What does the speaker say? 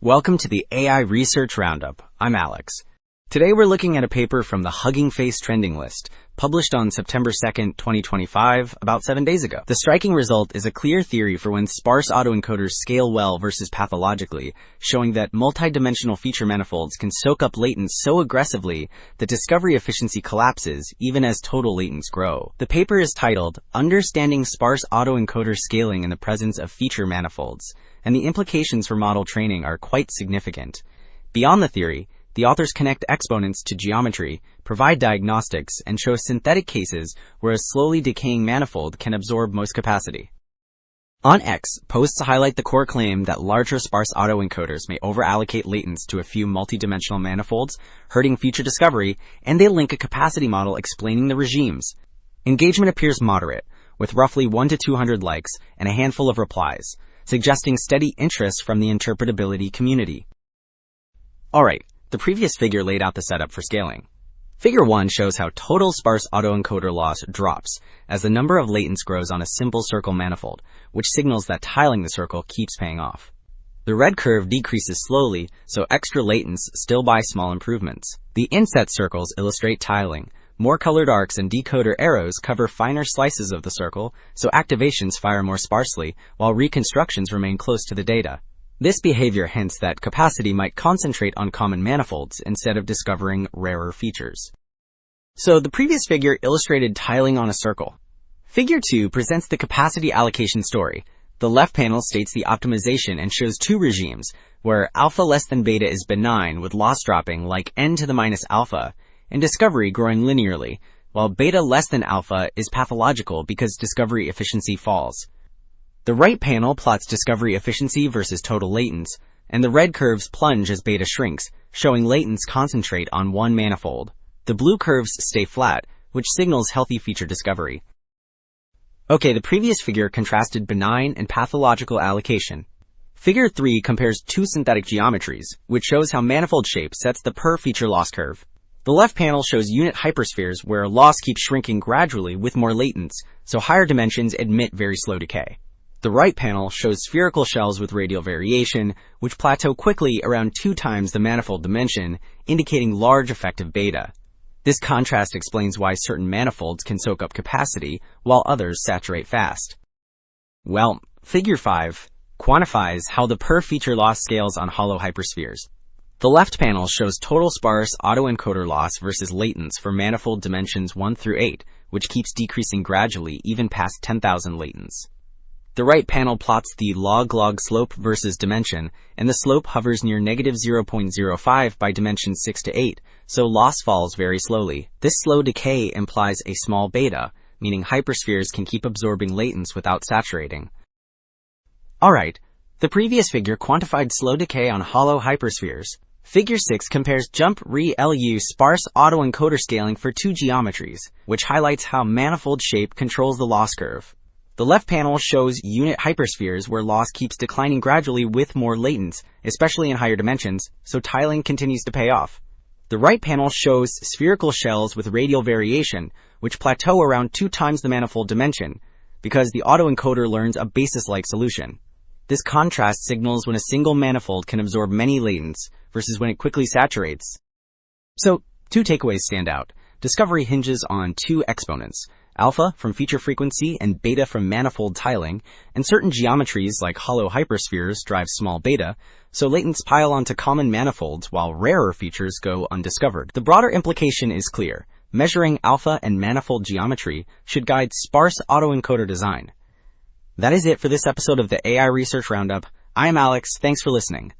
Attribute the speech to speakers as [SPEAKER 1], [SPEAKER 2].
[SPEAKER 1] Welcome to the AI Research Roundup. I'm Alex. Today we're looking at a paper from the Hugging Face trending list, published on September 2nd, 2025, about 7 days ago. The striking result is a clear theory for when sparse autoencoders scale well versus pathologically, showing that multidimensional feature manifolds can soak up latents so aggressively that discovery efficiency collapses even as total latents grow. The paper is titled, Understanding Sparse Autoencoder Scaling in the Presence of Feature Manifolds, and the implications for model training are quite significant. Beyond the theory, the authors connect exponents to geometry, provide diagnostics, and show synthetic cases where a slowly decaying manifold can absorb most capacity. On X, posts highlight the core claim that larger sparse autoencoders may overallocate latents to a few multidimensional manifolds, hurting feature discovery, and they link a capacity model explaining the regimes. Engagement appears moderate, with roughly 1 to 200 likes and a handful of replies, suggesting steady interest from the interpretability community. Alright, the previous figure laid out the setup for scaling. Figure 1 shows how total sparse autoencoder loss drops as the number of latents grows on a simple circle manifold, which signals that tiling the circle keeps paying off. The red curve decreases slowly, so extra latents still buy small improvements. The inset circles illustrate tiling. More colored arcs and decoder arrows cover finer slices of the circle, so activations fire more sparsely, while reconstructions remain close to the data. This behavior hints that capacity might concentrate on common manifolds instead of discovering rarer features. So the previous figure illustrated tiling on a circle. Figure 2 presents the capacity allocation story. The left panel states the optimization and shows two regimes, where alpha less than beta is benign with loss dropping like n to the minus alpha, and discovery growing linearly, while beta less than alpha is pathological because discovery efficiency falls. The right panel plots discovery efficiency versus total latents, and the red curves plunge as beta shrinks, showing latents concentrate on one manifold. The blue curves stay flat, which signals healthy feature discovery. Okay, the previous figure contrasted benign and pathological allocation. Figure 3 compares two synthetic geometries, which shows how manifold shape sets the per-feature loss curve. The left panel shows unit hyperspheres where loss keeps shrinking gradually with more latents, so higher dimensions admit very slow decay. The right panel shows spherical shells with radial variation, which plateau quickly around 2 times the manifold dimension, indicating large effective beta. This contrast explains why certain manifolds can soak up capacity, while others saturate fast. Well, Figure 5 quantifies how the per-feature loss scales on hollow hyperspheres. The left panel shows total sparse autoencoder loss versus latents for manifold dimensions 1 through 8, which keeps decreasing gradually even past 10,000 latents. The right panel plots the log-log slope versus dimension, and the slope hovers near negative 0.05 by dimensions 6 to 8, so loss falls very slowly. This slow decay implies a small beta, meaning hyperspheres can keep absorbing latents without saturating. Alright, the previous figure quantified slow decay on hollow hyperspheres. Figure 6 compares jump-re-LU sparse autoencoder scaling for two geometries, which highlights how manifold shape controls the loss curve. The left panel shows unit hyperspheres where loss keeps declining gradually with more latents, especially in higher dimensions, so tiling continues to pay off. The right panel shows spherical shells with radial variation, which plateau around 2 times the manifold dimension, because the autoencoder learns a basis-like solution. This contrast signals when a single manifold can absorb many latents versus when it quickly saturates. So, 2 takeaways stand out. Discovery hinges on 2 exponents, alpha from feature frequency and beta from manifold tiling, and certain geometries like hollow hyperspheres drive small beta, so latents pile onto common manifolds while rarer features go undiscovered. The broader implication is clear. Measuring alpha and manifold geometry should guide sparse autoencoder design. That is it for this episode of the AI Research Roundup. I am Alex. Thanks for listening.